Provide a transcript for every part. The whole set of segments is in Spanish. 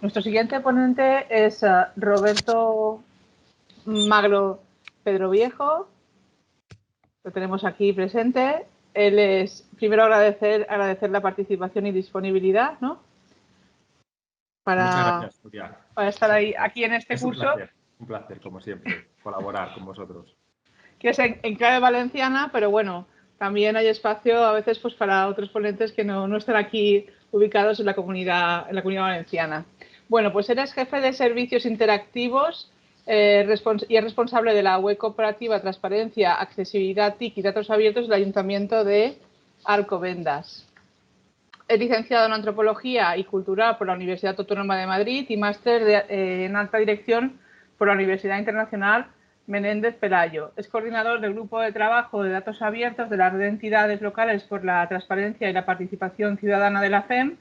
Nuestro siguiente ponente es Roberto Magro Pedroviejo. Lo tenemos aquí presente. Él es, primero agradecer la participación y disponibilidad, ¿no? Muchas gracias, Nuria. Para estar aquí en este curso. Un placer, como siempre, colaborar con vosotros. Que es en clave valenciana, pero bueno, también hay espacio a veces pues para otros ponentes que no están aquí ubicados en la comunidad valenciana. Bueno, pues eres jefe de servicios interactivos y es responsable de la web cooperativa Transparencia, Accesibilidad TIC y Datos Abiertos del Ayuntamiento de Alcobendas. Es licenciado en Antropología y Cultural por la Universidad Autónoma de Madrid y máster en Alta Dirección por la Universidad Internacional Menéndez Pelayo. Es coordinador del Grupo de Trabajo de Datos Abiertos de la Red de Entidades Locales por la Transparencia y la Participación Ciudadana de la FEM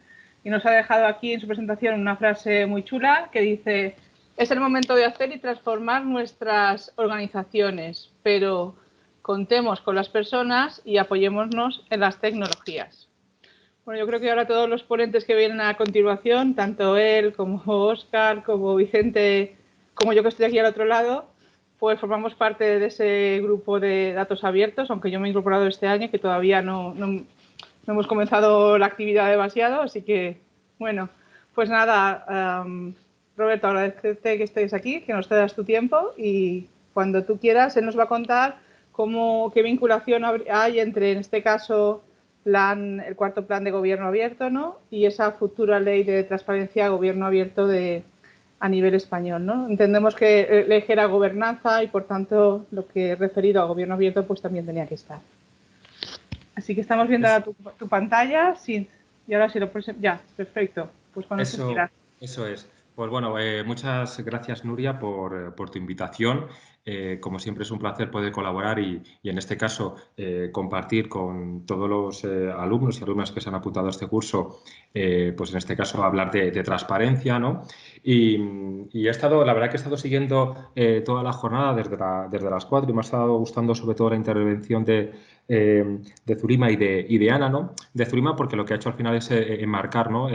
y nos ha dejado aquí en su presentación una frase muy chula que dice: es el momento de hacer y transformar nuestras organizaciones, pero contemos con las personas y apoyémonos en las tecnologías. Bueno, yo creo que ahora todos los ponentes que vienen a continuación, tanto él como Óscar, como Vicente, como yo que estoy aquí al otro lado, pues formamos parte de ese grupo de datos abiertos, aunque yo me he incorporado este año, que todavía no hemos comenzado la actividad demasiado, así que, bueno, pues nada, Roberto, agradecerte que estés aquí, que nos cedas tu tiempo y cuando tú quieras, él nos va a contar qué vinculación hay entre, en este caso, el cuarto plan de gobierno abierto, ¿no? Y esa futura ley de transparencia gobierno abierto a nivel español, ¿no? Entendemos que el eje era gobernanza y, por tanto, lo que he referido a gobierno abierto pues también tenía que estar. Así que estamos viendo tu pantalla. Sí, y ahora sí lo presento. Ya, perfecto. Pues cuando tú quieras. Eso es. Pues bueno, muchas gracias, Nuria, por tu invitación. Como siempre es un placer poder colaborar y en este caso compartir con todos los alumnos y alumnas que se han apuntado a este curso, pues en este caso hablar de transparencia, ¿no? Y la verdad que he estado siguiendo toda la jornada desde las 4 y me ha estado gustando sobre todo la intervención de Zulima y de Ana, ¿no? De Zulima porque lo que ha hecho al final es enmarcar, ¿no?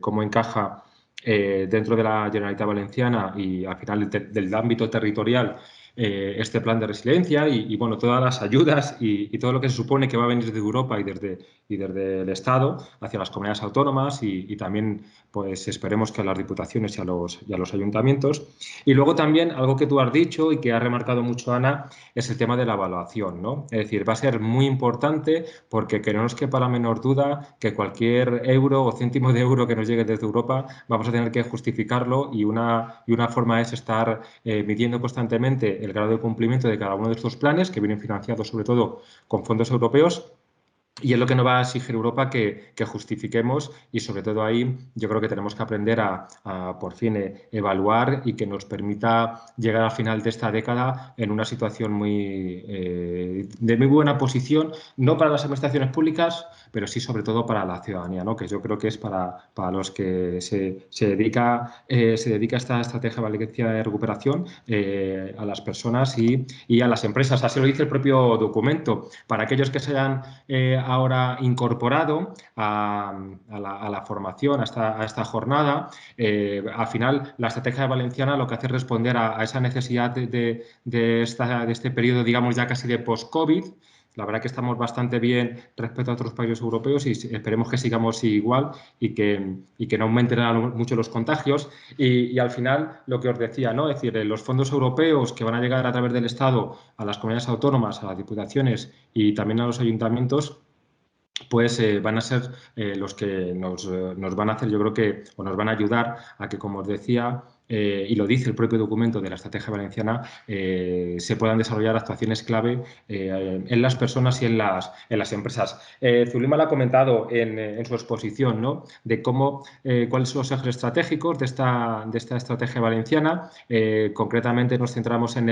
Cómo encaja dentro de la Generalitat Valenciana y al final del ámbito territorial este plan de resiliencia y bueno, todas las ayudas y todo lo que se supone que va a venir desde Europa y desde el Estado hacia las comunidades autónomas y también pues esperemos que a las diputaciones y a los ayuntamientos. Y luego también algo que tú has dicho y que ha remarcado mucho Ana es el tema de la evaluación, ¿no? Es decir, va a ser muy importante porque que no nos quepa la menor duda que cualquier euro o céntimo de euro que nos llegue desde Europa vamos a tener que justificarlo y una forma es estar midiendo constantemente el grado de cumplimiento de cada uno de estos planes que vienen financiados sobre todo con fondos europeos. Y es lo que nos va a exigir Europa que justifiquemos y sobre todo ahí yo creo que tenemos que aprender a por fin evaluar y que nos permita llegar al final de esta década en una situación de muy buena posición, no para las administraciones públicas, pero sí sobre todo para la ciudadanía, ¿no? Que yo creo que es para los que se dedica esta estrategia de Valencia de recuperación a las personas y a las empresas. Así lo dice el propio documento. Para aquellos que se hayan ahora incorporado a la formación, a esta jornada, al final la estrategia valenciana lo que hace es responder a esa necesidad de este periodo, digamos, ya casi de post-COVID. La verdad que estamos bastante bien respecto a otros países europeos y esperemos que sigamos igual y que no aumenten mucho los contagios. Y al final, lo que os decía, ¿no? Es decir, los fondos europeos que van a llegar a través del Estado a las comunidades autónomas, a las diputaciones y también a los ayuntamientos, pues van a ser los que nos van a hacer, yo creo que, o nos van a ayudar a que, como os decía, y lo dice el propio documento de la Estrategia Valenciana, se puedan desarrollar actuaciones clave en las personas y en las empresas. Zulima lo ha comentado en su exposición, ¿no? De cuáles son los ejes estratégicos de esta Estrategia Valenciana. Concretamente nos centramos en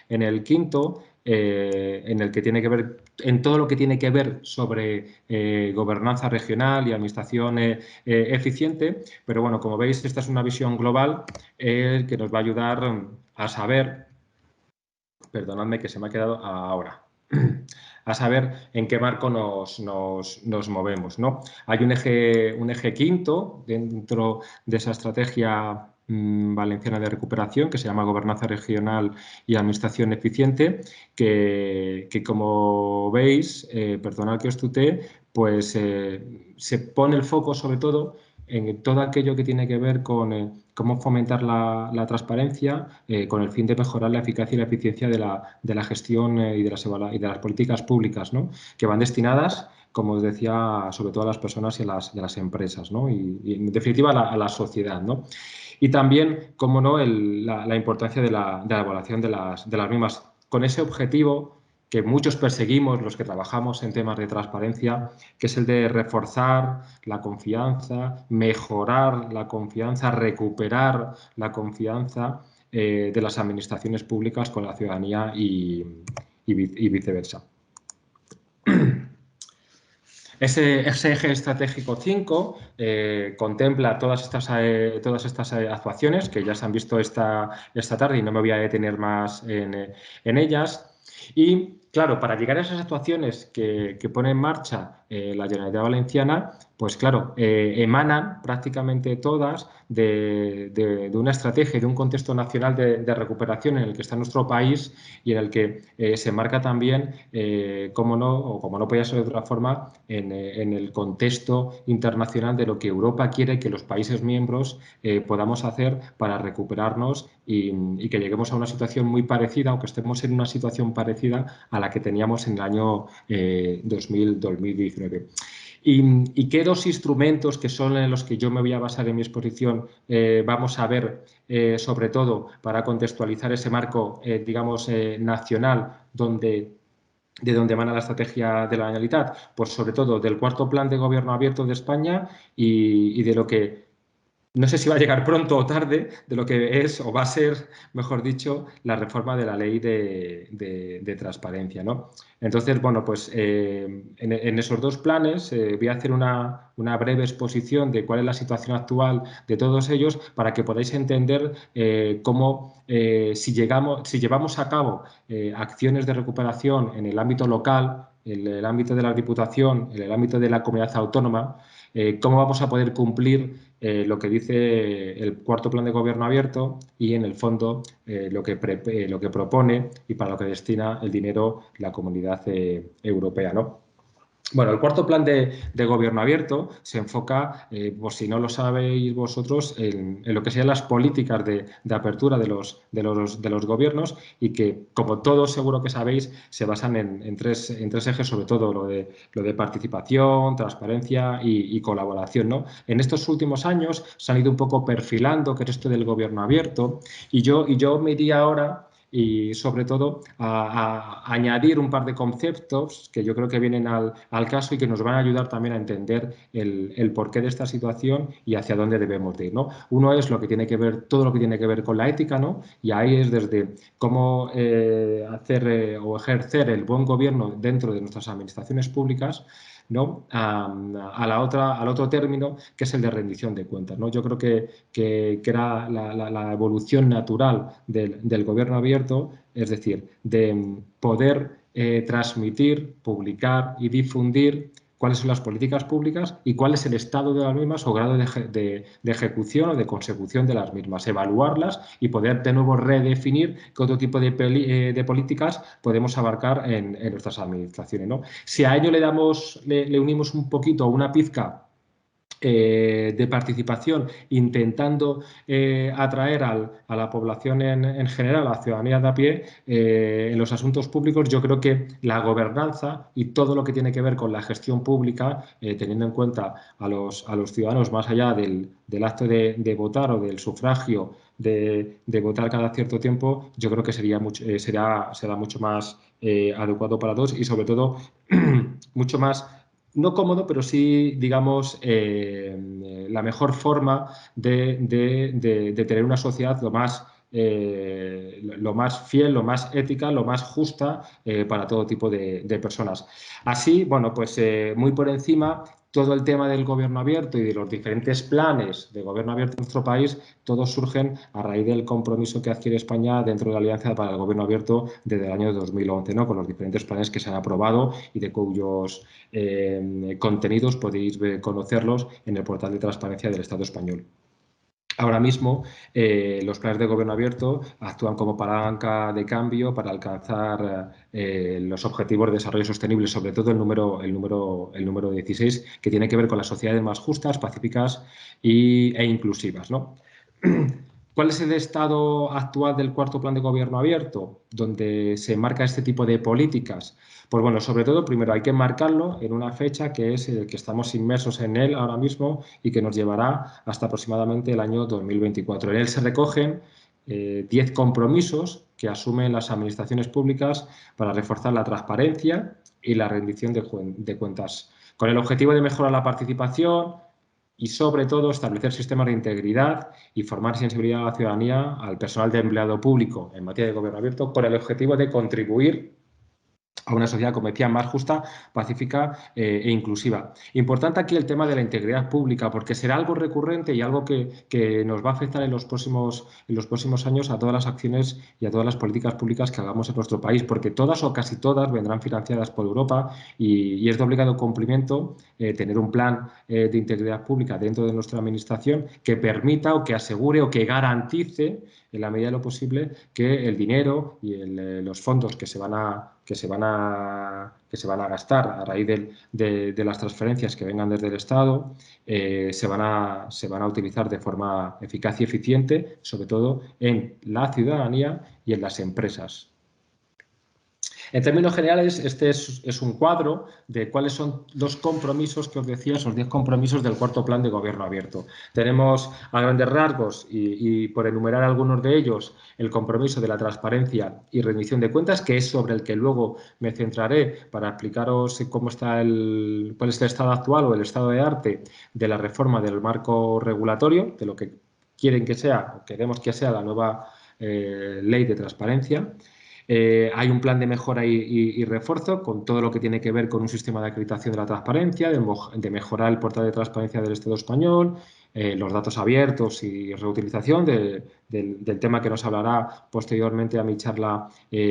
el quinto, en el que tiene que ver, en todo lo que tiene que ver sobre gobernanza regional y administración eficiente, pero bueno, como veis, esta es una visión global que nos va a ayudar a saber, perdonadme que se me ha quedado ahora, a saber en qué marco nos movemos, ¿no? Hay un eje quinto dentro de esa estrategia valenciana de recuperación, que se llama Gobernanza Regional y Administración Eficiente, que como veis, perdonad que os tutee, pues se pone el foco sobre todo en todo aquello que tiene que ver con cómo fomentar la transparencia con el fin de mejorar la eficacia y la eficiencia de la gestión y de las políticas públicas, ¿no? Que van destinadas, como os decía, sobre todo a las personas y a las empresas, ¿no? Y en definitiva a la sociedad, ¿no? Y también, como no, la importancia de la evaluación de las mismas, con ese objetivo que muchos perseguimos, los que trabajamos en temas de transparencia, que es el de reforzar la confianza, mejorar la confianza, recuperar la confianza de las administraciones públicas con la ciudadanía y viceversa. Ese eje estratégico 5 contempla todas estas actuaciones que ya se han visto esta tarde y no me voy a detener más en ellas. Y, claro, para llegar a esas actuaciones que pone en marcha la Generalitat Valenciana, pues claro, emanan prácticamente todas de una estrategia y de un contexto nacional de recuperación en el que está nuestro país y en el que se marca también, como no podía ser de otra forma, en el contexto internacional de lo que Europa quiere que los países miembros podamos hacer para recuperarnos y que lleguemos a una situación muy parecida, aunque estemos en una situación parecida a la que teníamos en el año 2019. ¿Y qué dos instrumentos, que son en los que yo me voy a basar en mi exposición, vamos a ver, sobre todo para contextualizar ese marco, digamos, nacional, de donde emana la estrategia de la Generalitat? Pues sobre todo del cuarto plan de gobierno abierto de España y de lo que no sé si va a llegar pronto o tarde, de lo que es o va a ser, mejor dicho, la reforma de la ley de transparencia, ¿no? Entonces, bueno, pues en esos dos planes voy a hacer una breve exposición de cuál es la situación actual de todos ellos para que podáis entender cómo, si llevamos a cabo acciones de recuperación en el ámbito local, en el ámbito de la Diputación, en el ámbito de la comunidad autónoma, cómo vamos a poder cumplir lo que dice el cuarto plan de gobierno abierto y, en el fondo, lo que propone y para lo que destina el dinero la Comunidad Europea, ¿no? Bueno, el cuarto plan de gobierno abierto se enfoca, por si no lo sabéis vosotros, en lo que sean las políticas de apertura de los gobiernos y que, como todos seguro que sabéis, se basan en tres ejes, sobre todo lo de participación, transparencia y colaboración, ¿no? En estos últimos años se han ido un poco perfilando qué es esto del gobierno abierto y yo me iría ahora y, sobre todo, a añadir un par de conceptos que yo creo que vienen al caso y que nos van a ayudar también a entender el porqué de esta situación y hacia dónde debemos de ir, ¿no? Uno es lo que tiene que ver, todo lo que tiene que ver con la ética, ¿no? Y ahí es desde cómo hacer o ejercer el buen gobierno dentro de nuestras administraciones públicas, ¿no? Al otro término, que es el de rendición de cuentas, ¿no? Yo creo que era la evolución natural del gobierno abierto, es decir, de poder transmitir, publicar y difundir cuáles son las políticas públicas y cuál es el estado de las mismas o grado de ejecución o de consecución de las mismas, evaluarlas y poder de nuevo redefinir qué otro tipo de políticas podemos abarcar en nuestras administraciones, ¿no? Si a ello le unimos un poquito, una pizca de participación, intentando atraer a la población en general, a la ciudadanía de a pie, en los asuntos públicos, yo creo que la gobernanza y todo lo que tiene que ver con la gestión pública, teniendo en cuenta a los ciudadanos más allá del acto de votar o del sufragio de votar cada cierto tiempo, yo creo que será mucho más adecuado para todos y, sobre todo, mucho más, no cómodo, pero sí, digamos, la mejor forma de tener una sociedad lo más fiel, lo más ética, lo más justa para todo tipo de personas. Así, bueno, pues muy por encima, todo el tema del gobierno abierto y de los diferentes planes de gobierno abierto en nuestro país, todos surgen a raíz del compromiso que adquiere España dentro de la Alianza para el Gobierno Abierto desde el año 2011, ¿no? Con los diferentes planes que se han aprobado y de cuyos contenidos podéis conocerlos en el portal de transparencia del Estado español. Ahora mismo, los planes de gobierno abierto actúan como palanca de cambio para alcanzar los objetivos de desarrollo sostenible, sobre todo el número 16, que tiene que ver con las sociedades más justas, pacíficas e inclusivas, ¿no? ¿Cuál es el estado actual del cuarto plan de gobierno abierto, donde se marca este tipo de políticas? Pues bueno, sobre todo, primero hay que marcarlo en una fecha que es el que estamos inmersos en él ahora mismo y que nos llevará hasta aproximadamente el año 2024. En él se recogen 10 compromisos que asumen las administraciones públicas para reforzar la transparencia y la rendición de cuentas, con el objetivo de mejorar la participación y, sobre todo, establecer sistemas de integridad y formar sensibilidad a la ciudadanía, al personal de empleado público en materia de gobierno abierto, con el objetivo de contribuir a una sociedad, como decía, más justa, pacífica e inclusiva. Importante aquí el tema de la integridad pública, porque será algo recurrente y algo que nos va a afectar en los próximos años a todas las acciones y a todas las políticas públicas que hagamos en nuestro país, porque todas o casi todas vendrán financiadas por Europa y es de obligado cumplimiento tener un plan de integridad pública dentro de nuestra administración que permita o que asegure o que garantice, en la medida de lo posible, que el dinero y los fondos que se van a gastar a raíz de las transferencias que vengan desde el Estado se van a utilizar de forma eficaz y eficiente, sobre todo en la ciudadanía y en las empresas. En términos generales, este es un cuadro de cuáles son los compromisos que os decía, esos 10 compromisos del cuarto plan de gobierno abierto. Tenemos a grandes rasgos y por enumerar algunos de ellos, el compromiso de la transparencia y rendición de cuentas, que es sobre el que luego me centraré para explicaros cómo está cuál es el estado actual o el estado de arte de la reforma del marco regulatorio, de lo que quieren que sea o queremos que sea la nueva ley de transparencia. Hay un plan de mejora y refuerzo con todo lo que tiene que ver con un sistema de acreditación de la transparencia, de mejorar el portal de transparencia del Estado español, los datos abiertos y reutilización del tema que nos hablará posteriormente a mi charla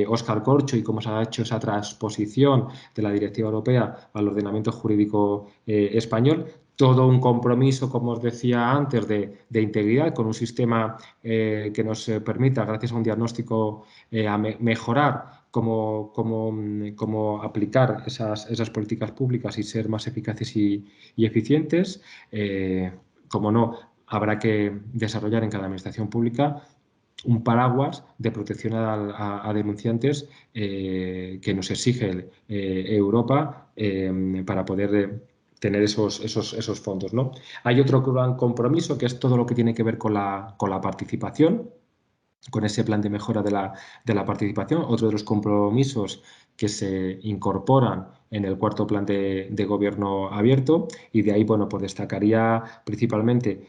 Óscar Corcho y cómo se ha hecho esa transposición de la Directiva Europea al ordenamiento jurídico español. Todo un compromiso, como os decía antes, de integridad con un sistema que nos permita, gracias a un diagnóstico, a mejorar cómo aplicar esas políticas públicas y ser más eficaces y eficientes. Como no, habrá que desarrollar en cada administración pública un paraguas de protección a denunciantes que nos exige Europa para poder tener esos fondos, ¿no? Hay otro gran compromiso que es todo lo que tiene que ver con la participación, con ese plan de mejora de la participación. Otro de los compromisos que se incorporan en el cuarto plan de gobierno abierto, y de ahí, bueno, pues destacaría principalmente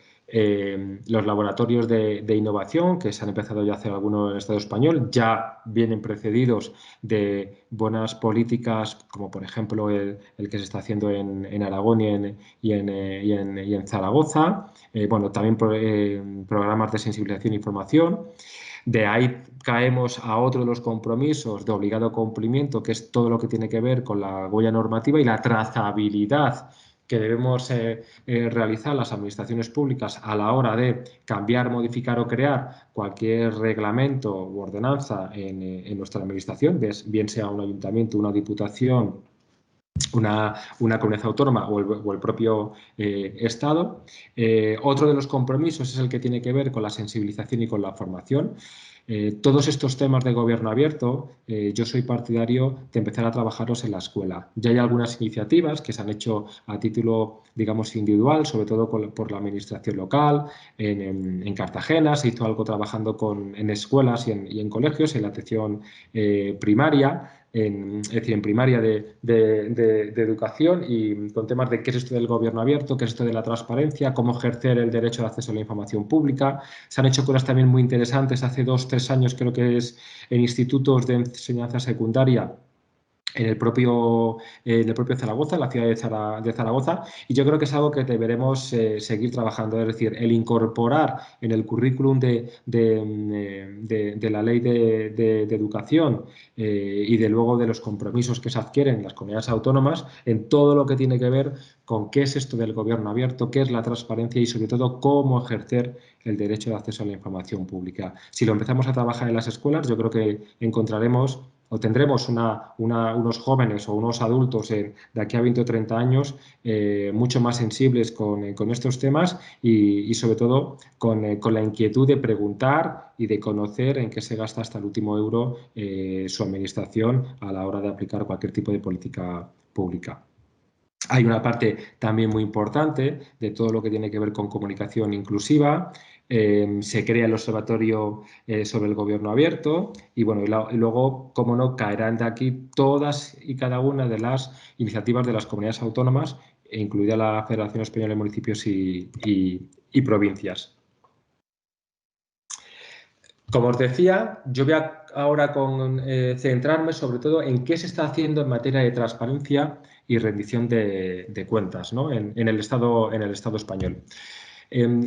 los laboratorios de innovación, que se han empezado ya a hacer algunos en el Estado español, ya vienen precedidos de buenas políticas, como por ejemplo el que se está haciendo en Aragón y en Zaragoza. Bueno, también programas de sensibilización e información. De ahí caemos a otro de los compromisos de obligado cumplimiento, que es todo lo que tiene que ver con la huella normativa y la trazabilidad que debemos realizar las administraciones públicas a la hora de cambiar, modificar o crear cualquier reglamento u ordenanza en nuestra administración, bien sea un ayuntamiento, una diputación, una comunidad autónoma o el propio Estado. Otro de los compromisos es el que tiene que ver con la sensibilización y con la formación. Todos estos temas de gobierno abierto, yo soy partidario de empezar a trabajarlos en la escuela. Ya hay algunas iniciativas que se han hecho a título, digamos, individual, sobre todo por la administración local. En Cartagena se hizo algo trabajando en escuelas y en colegios, en la atención primaria. Es decir, en primaria de educación, y con temas de qué es esto del gobierno abierto, qué es esto de la transparencia, cómo ejercer el derecho de acceso a la información pública. Se han hecho cosas también muy interesantes hace 2 o 3 años, creo que es en institutos de enseñanza secundaria, en el propio Zaragoza, en la ciudad de Zaragoza, y yo creo que es algo que deberemos seguir trabajando, es decir, el incorporar en el currículum de la ley de educación y de luego de los compromisos que se adquieren en las comunidades autónomas en todo lo que tiene que ver con qué es esto del gobierno abierto, qué es la transparencia y sobre todo cómo ejercer el derecho de acceso a la información pública. Si lo empezamos a trabajar en las escuelas, yo creo que encontraremos o tendremos unos jóvenes o unos adultos de aquí a 20 o 30 años mucho más sensibles con estos temas y sobre todo con la inquietud de preguntar y de conocer en qué se gasta hasta el último euro su administración a la hora de aplicar cualquier tipo de política pública. Hay una parte también muy importante de todo lo que tiene que ver con comunicación inclusiva. Se crea el Observatorio sobre el Gobierno Abierto y, bueno, y luego, cómo no, caerán de aquí todas y cada una de las iniciativas de las comunidades autónomas, incluida la Federación Española de Municipios y Provincias. Como os decía, yo voy ahora centrarme sobre todo en qué se está haciendo en materia de transparencia y rendición de cuentas, ¿no? en el Estado español.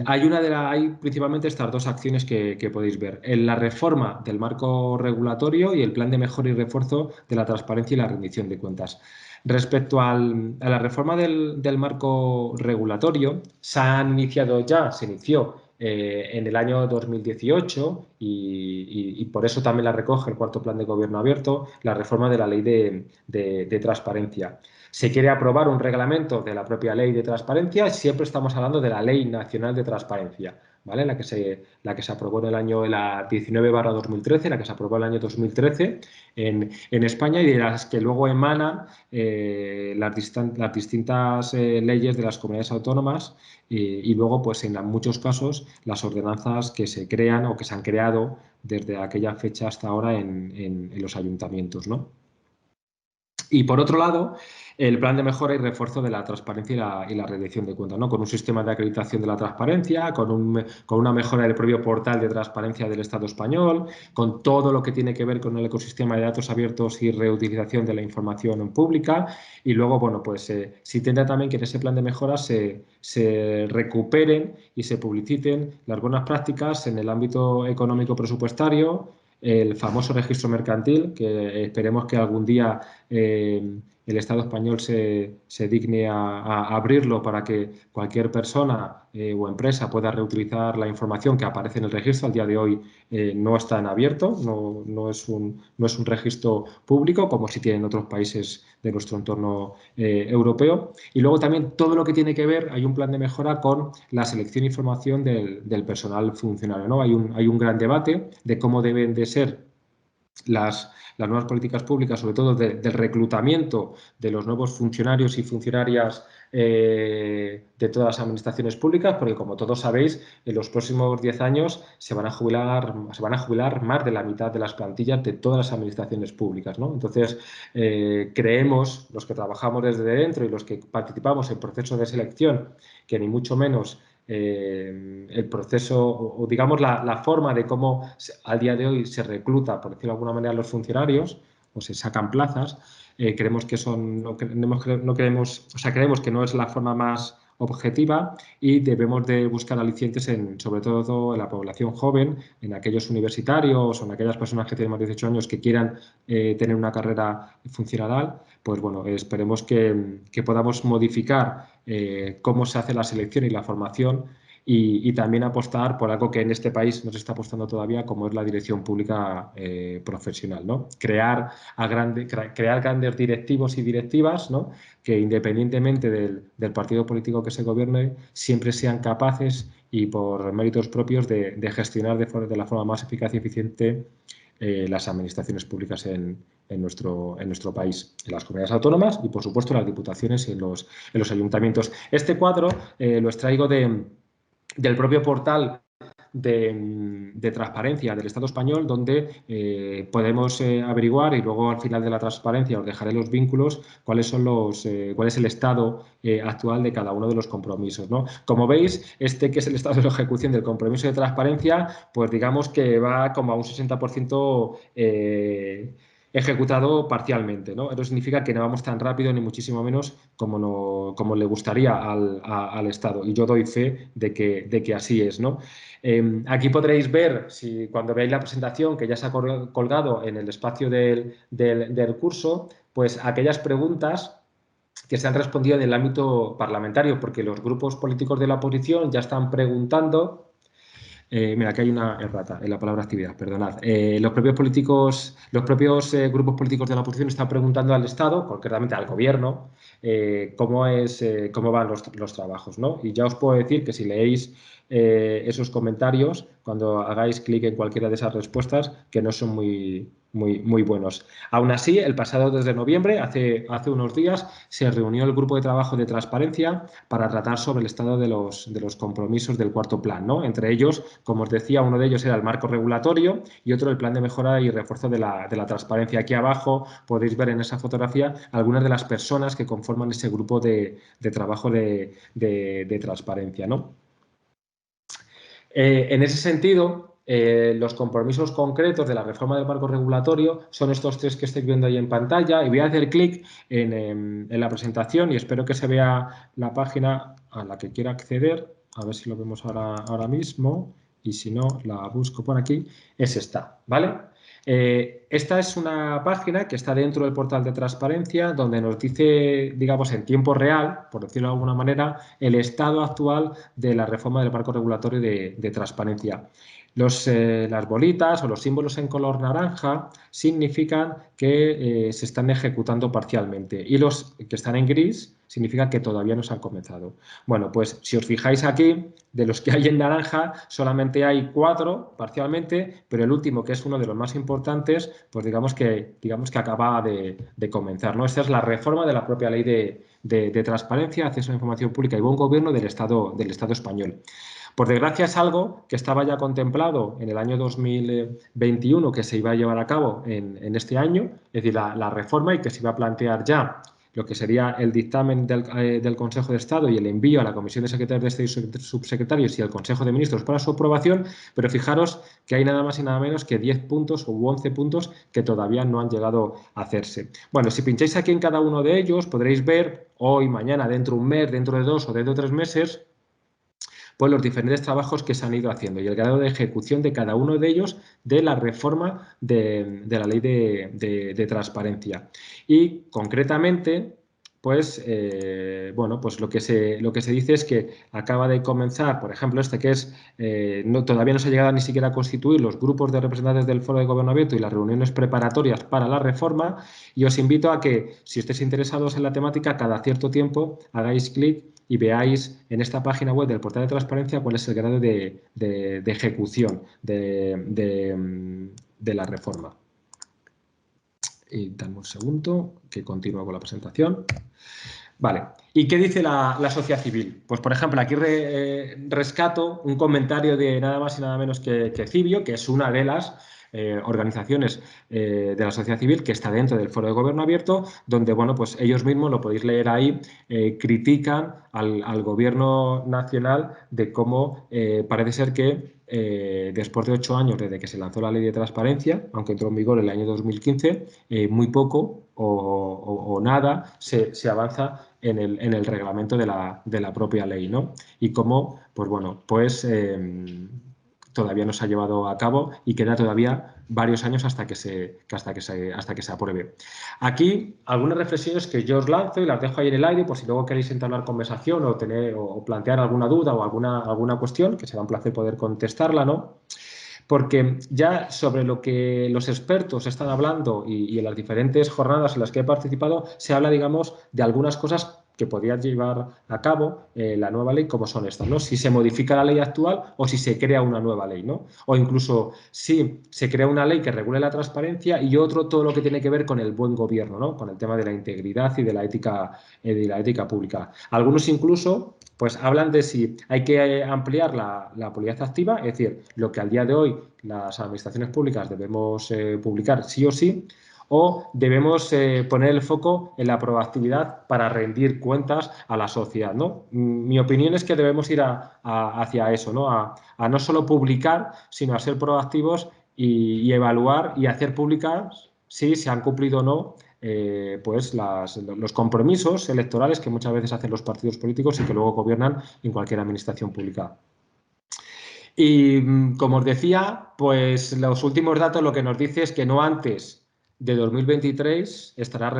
Hay principalmente estas dos acciones que podéis ver. En la reforma del marco regulatorio y el plan de mejora y refuerzo de la transparencia y la rendición de cuentas. Respecto a la reforma del marco regulatorio, se inició en el año 2018 y por eso también la recoge el cuarto plan de gobierno abierto, la reforma de la ley de transparencia. Se quiere aprobar un reglamento de la propia ley de transparencia, siempre estamos hablando de la Ley Nacional de Transparencia, ¿vale? La que se aprobó en el año 19/2013, la que se aprobó en el año 2013 en España y de las que luego emanan las distintas leyes de las comunidades autónomas y luego, pues en muchos casos, las ordenanzas que se crean o que se han creado desde aquella fecha hasta ahora en los ayuntamientos, ¿no? Y por otro lado, el plan de mejora y refuerzo de la transparencia y la rendición de cuentas, ¿no? Con un sistema de acreditación de la transparencia, con una mejora del propio portal de transparencia del Estado español, con todo lo que tiene que ver con el ecosistema de datos abiertos y reutilización de la información pública. Y luego, bueno, pues se intenta también que en ese plan de mejora se recuperen y se publiciten las buenas prácticas en el ámbito económico presupuestario, el famoso registro mercantil, que esperemos que algún día el Estado español se digne a abrirlo para que cualquier persona o empresa pueda reutilizar la información que aparece en el registro. Al día de hoy no está en abierto, no es un registro público como si tienen otros países de nuestro entorno europeo. Y luego también todo lo que tiene que ver, hay un plan de mejora con la selección y formación del personal funcionario, ¿no? Hay un gran debate de cómo deben de ser las nuevas políticas públicas, sobre todo del reclutamiento de los nuevos funcionarios y funcionarias de todas las administraciones públicas, porque como todos sabéis, en los próximos 10 años se van a jubilar más de la mitad de las plantillas de todas las administraciones públicas, ¿no? Entonces, creemos, los que trabajamos desde dentro y los que participamos en procesos de selección, que ni mucho menos el proceso o digamos la forma de cómo al día de hoy se recluta, por decirlo de alguna manera, a los funcionarios o se sacan plazas, creemos que creemos que no es la forma más objetiva y debemos de buscar alicientes sobre todo en la población joven, en aquellos universitarios o en aquellas personas que tienen más de 18 años que quieran tener una carrera funcional. Pues bueno, esperemos que podamos modificar cómo se hace la selección y la formación y también apostar por algo que en este país no se está apostando todavía, como es la dirección pública profesional, ¿no? Crear grandes directivos y directivas, ¿no? Que independientemente del partido político que se gobierne, siempre sean capaces y por méritos propios de gestionar de la forma más eficaz y eficiente las administraciones públicas en nuestro país, en las comunidades autónomas y, por supuesto, en las diputaciones y en los ayuntamientos. Este cuadro lo extraigo del propio portal de transparencia del Estado español, donde podemos averiguar, y luego al final de la transparencia os dejaré los vínculos, cuál es el estado actual de cada uno de los compromisos, ¿no? Como veis, que es el estado de la ejecución del compromiso de transparencia, pues digamos que va como a un 60% ejecutado parcialmente, ¿no? Eso significa que no vamos tan rápido ni muchísimo menos como le gustaría al Estado. Y yo doy fe de que así es, ¿no? Aquí podréis ver, si cuando veáis la presentación que ya se ha colgado en el espacio del curso, pues aquellas preguntas que se han respondido en el ámbito parlamentario, porque los grupos políticos de la oposición ya están preguntando. Mira, aquí hay una errata en la palabra actividad, perdonad. Los propios grupos políticos de la oposición están preguntando al Estado, concretamente al Gobierno, cómo van los trabajos, ¿no? Y ya os puedo decir que si leéis esos comentarios, cuando hagáis clic en cualquiera de esas respuestas, que no son muy buenos. Aún así, el pasado 2 de noviembre, hace unos días, se reunió el grupo de trabajo de transparencia para tratar sobre el estado de los compromisos del cuarto plan, ¿no? Entre ellos, como os decía, uno de ellos era el marco regulatorio y otro el plan de mejora y refuerzo de la transparencia. Aquí abajo podéis ver en esa fotografía algunas de las personas que conforman ese grupo de trabajo de transparencia, ¿no? En ese sentido, los compromisos concretos de la reforma del marco regulatorio son estos 3 que estáis viendo ahí en pantalla, y voy a hacer clic en la presentación y espero que se vea la página a la que quiera acceder, a ver si lo vemos ahora mismo, y si no, la busco por aquí. Es esta, ¿vale? Esta es una página que está dentro del portal de transparencia, donde nos dice, digamos, en tiempo real, por decirlo de alguna manera, el estado actual de la reforma del marco regulatorio de transparencia. Las bolitas o los símbolos en color naranja significan que se están ejecutando parcialmente, y los que están en gris significa que todavía no se han comenzado. Bueno, pues si os fijáis aquí, de los que hay en naranja solamente hay 4 parcialmente, pero el último, que es uno de los más importantes, pues digamos que acaba de comenzar, ¿no? Esta es la reforma de la propia ley de transparencia, acceso a la información pública y buen gobierno del Estado español. Por desgracia, es algo que estaba ya contemplado en el año 2021, que se iba a llevar a cabo en este año, es decir, la reforma, y que se iba a plantear ya lo que sería el dictamen del Consejo de Estado y el envío a la Comisión de Secretarios de Estado y Subsecretarios y al Consejo de Ministros para su aprobación, pero fijaros que hay nada más y nada menos que 10 puntos u 11 puntos que todavía no han llegado a hacerse. Bueno, si pincháis aquí en cada uno de ellos, podréis ver hoy, mañana, dentro de un mes, dentro de 2 o dentro de 3 meses, pues los diferentes trabajos que se han ido haciendo y el grado de ejecución de cada uno de ellos de la reforma de la ley de transparencia. Y concretamente, pues, bueno, pues lo que se dice es que acaba de comenzar, por ejemplo, este que es, todavía no se ha llegado ni siquiera a constituir los grupos de representantes del Foro de Gobierno Abierto y las reuniones preparatorias para la reforma, y os invito a que, si estáis interesados en la temática, cada cierto tiempo hagáis clic y veáis en esta página web del portal de transparencia cuál es el grado de ejecución de la reforma. Y dame un segundo que continúo con la presentación. Vale. ¿Y qué dice la sociedad civil? Pues, por ejemplo, aquí rescato un comentario de nada más y nada menos que Cibio, que es una de las organizaciones de la sociedad civil que está dentro del Foro de Gobierno Abierto, donde, bueno, pues ellos mismos, lo podéis leer ahí, critican al Gobierno nacional de cómo parece ser que después de 8 años desde que se lanzó la ley de transparencia, aunque entró en vigor en el año 2015, muy poco o nada se avanza en el reglamento de la propia ley, ¿no? Y cómo, pues bueno, pues todavía no se ha llevado a cabo y queda todavía varios años hasta que se apruebe. Aquí algunas reflexiones que yo os lanzo y las dejo ahí en el aire por si luego queréis entablar conversación o plantear alguna duda o alguna cuestión, que será un placer poder contestarla, ¿no? Porque ya sobre lo que los expertos están hablando y en las diferentes jornadas en las que he participado, se habla, digamos, de algunas cosas que podría llevar a cabo la nueva ley, como son estas, ¿no? Si se modifica la ley actual o si se crea una nueva ley, ¿no? O incluso si se crea una ley que regule la transparencia y otro todo lo que tiene que ver con el buen gobierno, ¿no? Con el tema de la integridad y de la ética pública. Algunos incluso pues hablan de si hay que ampliar la publicidad activa, es decir, lo que al día de hoy las administraciones públicas debemos publicar sí o sí, o debemos poner el foco en la proactividad para rendir cuentas a la sociedad, ¿no? Mi opinión es que debemos ir hacia eso, ¿no? A no solo publicar, sino a ser proactivos y evaluar y hacer públicas si se han cumplido o no pues los compromisos electorales que muchas veces hacen los partidos políticos y que luego gobiernan en cualquier administración pública. Y como os decía, pues los últimos datos lo que nos dice es que no antes de 2023 estará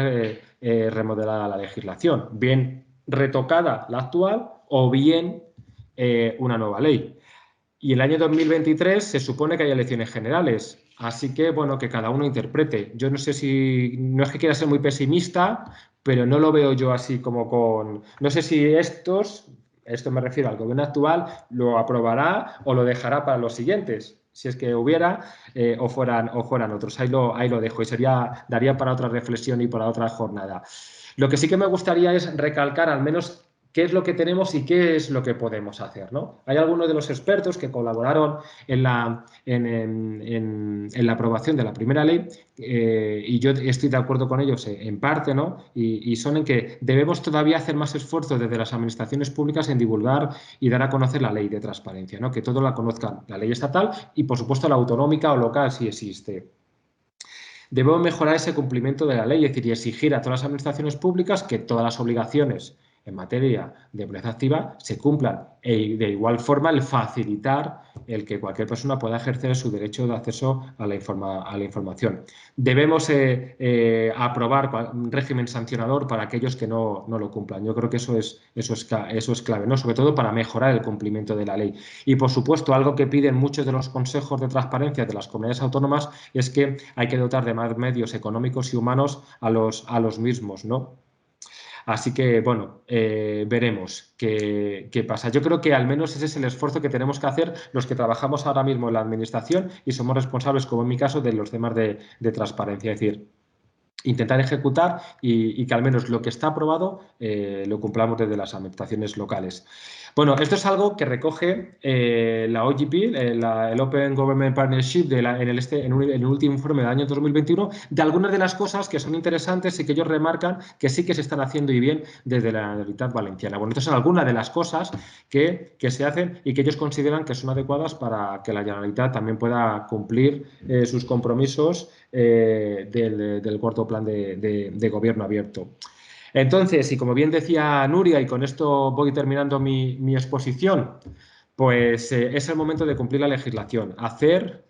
remodelada la legislación, bien retocada la actual o bien una nueva ley. Y el año 2023 se supone que hay elecciones generales, así que, bueno, que cada uno interprete. Yo no sé si, no es que quiera ser muy pesimista, pero no lo veo yo así como con... No sé si esto me refiero al gobierno actual, lo aprobará o lo dejará para los siguientes, si es que hubiera o fueran otros. Ahí lo dejo y daría para otra reflexión y para otra jornada. Lo que sí que me gustaría es recalcar al menos qué es lo que tenemos y qué es lo que podemos hacer, ¿no? Hay algunos de los expertos que colaboraron en la aprobación de la primera ley y yo estoy de acuerdo con ellos en parte, ¿no? Y son en que debemos todavía hacer más esfuerzo desde las administraciones públicas en divulgar y dar a conocer la ley de transparencia, ¿no? Que todos la conozcan, la ley estatal y, por supuesto, la autonómica o local si existe. Debemos mejorar ese cumplimiento de la ley, es decir, y exigir a todas las administraciones públicas que todas las obligaciones en materia de pobreza activa se cumplan y de igual forma el facilitar el que cualquier persona pueda ejercer su derecho de acceso a la información. Debemos aprobar un régimen sancionador para aquellos que no lo cumplan. Yo creo que eso es clave, ¿no? Sobre todo para mejorar el cumplimiento de la ley. Y, por supuesto, algo que piden muchos de los consejos de transparencia de las comunidades autónomas es que hay que dotar de más medios económicos y humanos a los mismos, ¿no? Así que, bueno, veremos qué pasa. Yo creo que al menos ese es el esfuerzo que tenemos que hacer los que trabajamos ahora mismo en la Administración y somos responsables, como en mi caso, de los temas de transparencia. Es decir, intentar ejecutar y que al menos lo que está aprobado lo cumplamos desde las administraciones locales. Bueno, esto es algo que recoge la OGP, el Open Government Partnership en el último informe del año 2021, de algunas de las cosas que son interesantes y que ellos remarcan que sí que se están haciendo y bien desde la Generalitat Valenciana. Bueno, estas son algunas de las cosas que se hacen y que ellos consideran que son adecuadas para que la Generalitat también pueda cumplir sus compromisos del cuarto plan de gobierno abierto. Entonces, y como bien decía Nuria, y con esto voy terminando mi exposición, pues es el momento de cumplir la legislación. Hacer,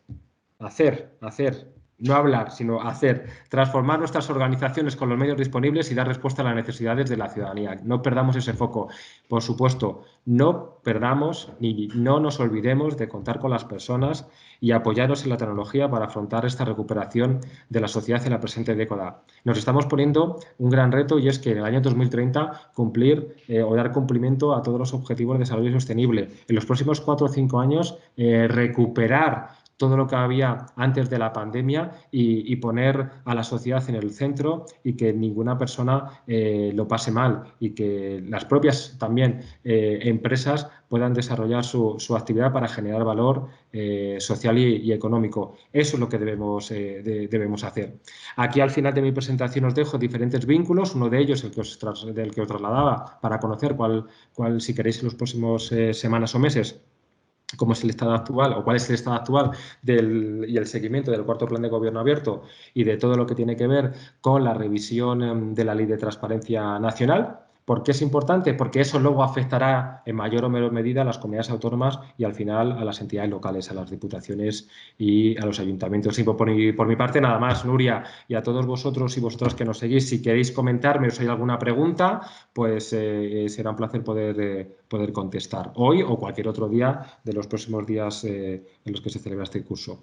no hablar, sino hacer, transformar nuestras organizaciones con los medios disponibles y dar respuesta a las necesidades de la ciudadanía. No perdamos ese foco. Por supuesto, no perdamos ni no nos olvidemos de contar con las personas y apoyarnos en la tecnología para afrontar esta recuperación de la sociedad en la presente década. Nos estamos poniendo un gran reto y es que en el año 2030 cumplir o dar cumplimiento a todos los objetivos de desarrollo sostenible. En los próximos 4 o 5 años recuperar todo lo que había antes de la pandemia y poner a la sociedad en el centro y que ninguna persona lo pase mal y que las propias también empresas puedan desarrollar su actividad para generar valor social y económico. Eso es lo que debemos hacer. Aquí al final de mi presentación os dejo diferentes vínculos, uno de ellos del que os trasladaba para conocer cuál si queréis en los próximos semanas o meses cómo es el estado actual o cuál es el estado actual y el seguimiento del cuarto plan de gobierno abierto y de todo lo que tiene que ver con la revisión de la Ley de Transparencia Nacional. ¿Por qué es importante? Porque eso luego afectará en mayor o menor medida a las comunidades autónomas y al final a las entidades locales, a las diputaciones y a los ayuntamientos. Y por mi parte nada más, Nuria, y a todos vosotros y vosotras que nos seguís, si queréis comentarme o si hay alguna pregunta, pues será un placer poder contestar hoy o cualquier otro día de los próximos días en los que se celebra este curso.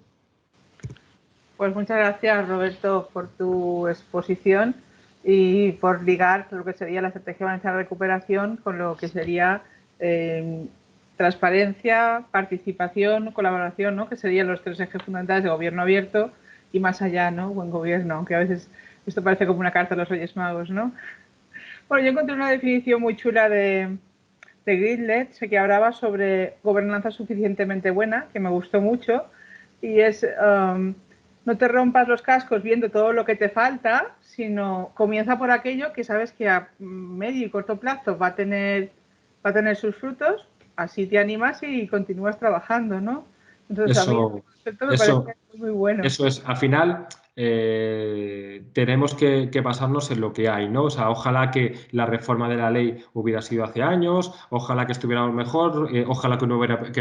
Pues muchas gracias, Roberto, por tu exposición y por ligar lo que sería la estrategia valenciana de recuperación con lo que sería transparencia, participación, colaboración, ¿no? Que serían los 3 ejes fundamentales de gobierno abierto y más allá, ¿no? Buen gobierno, aunque a veces esto parece como una carta a los Reyes Magos, ¿no? Bueno, yo encontré una definición muy chula de Gridley, que hablaba sobre gobernanza suficientemente buena, que me gustó mucho, y es no te rompas los cascos viendo todo lo que te falta, sino comienza por aquello que sabes que a medio y corto plazo va a tener sus frutos, así te animas y continúas trabajando, ¿no? Entonces a mí el concepto me parece muy bueno. Eso es, al final, tenemos que basarnos en lo que hay, ¿no? O sea, ojalá que la reforma de la ley hubiera sido hace años, ojalá que estuviéramos mejor, ojalá que no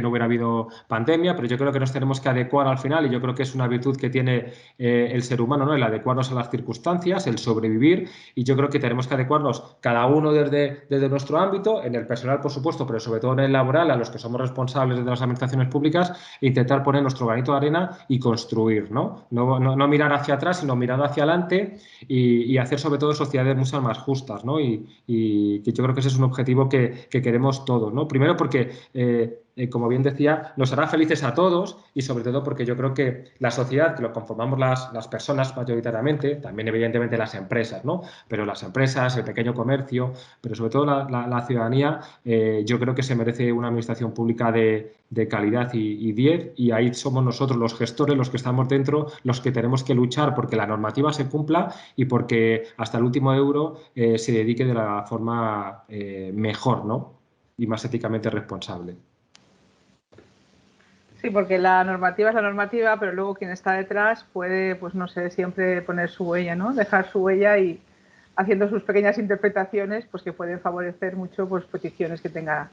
hubiera habido pandemia, pero yo creo que nos tenemos que adecuar al final y yo creo que es una virtud que tiene el ser humano, ¿no? El adecuarnos a las circunstancias, el sobrevivir, y yo creo que tenemos que adecuarnos cada uno desde nuestro ámbito, en el personal, por supuesto, pero sobre todo en el laboral, a los que somos responsables de las administraciones públicas, e intentar poner nuestro granito de arena y construir, ¿no? No mirar hacia atrás, sino mirar hacia adelante y hacer sobre todo sociedades mucho más justas, ¿no? Y que yo creo que ese es un objetivo que queremos todos, ¿no? Primero porque, como bien decía, nos hará felices a todos y sobre todo porque yo creo que la sociedad, que lo conformamos las personas mayoritariamente, también evidentemente las empresas, ¿no? Pero las empresas, el pequeño comercio, pero sobre todo la ciudadanía, yo creo que se merece una administración pública de calidad y 10, y ahí somos nosotros los gestores, los que estamos dentro, los que tenemos que luchar porque la normativa se cumpla y porque hasta el último euro se dedique de la forma mejor, ¿no? Y más éticamente responsable. Sí, porque la normativa es la normativa, pero luego quien está detrás puede, pues no sé, siempre poner su huella, ¿no? Dejar su huella y haciendo sus pequeñas interpretaciones, pues que pueden favorecer mucho pues peticiones que tenga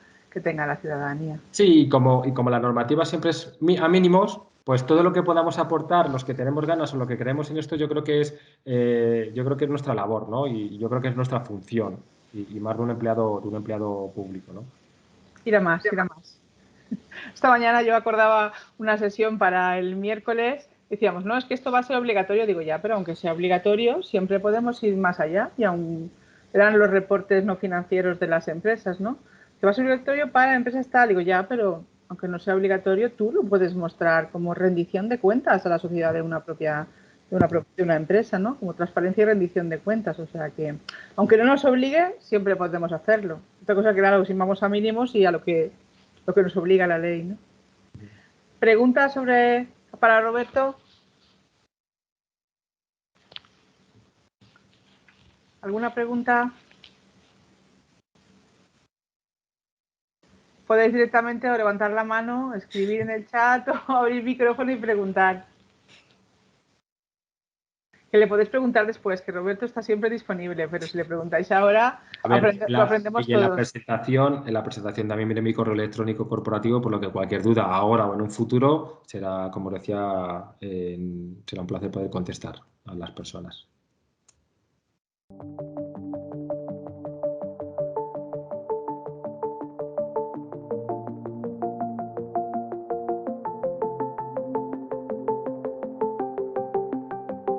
la ciudadanía. Sí, y como la normativa siempre es a mínimos, pues todo lo que podamos aportar, los que tenemos ganas o lo que creemos en esto, yo creo que es nuestra labor, ¿no? Y yo creo que es nuestra función, y más de un empleado público, ¿no? Ir a más, ir a más. Esta mañana yo acordaba una sesión para el miércoles, decíamos, no, es que esto va a ser obligatorio, digo ya, pero aunque sea obligatorio, siempre podemos ir más allá, y aún eran los reportes no financieros de las empresas, ¿no? Que va a ser obligatorio para empresas tal, digo ya, pero aunque no sea obligatorio, tú lo puedes mostrar como rendición de cuentas a la sociedad de una empresa, ¿no? Como transparencia y rendición de cuentas, o sea que, aunque no nos obligue, siempre podemos hacerlo. Otra cosa que, claro, si vamos a mínimos y a lo que nos obliga la ley, ¿no? Pregunta para Roberto. ¿Alguna pregunta? Podéis directamente o levantar la mano, escribir en el chat o abrir el micrófono y preguntar. Que le podéis preguntar después, que Roberto está siempre disponible, pero si le preguntáis ahora, lo aprendemos y en todos. en la presentación también viene mi correo electrónico corporativo, por lo que cualquier duda ahora o en un futuro será, como decía, será un placer poder contestar a las personas.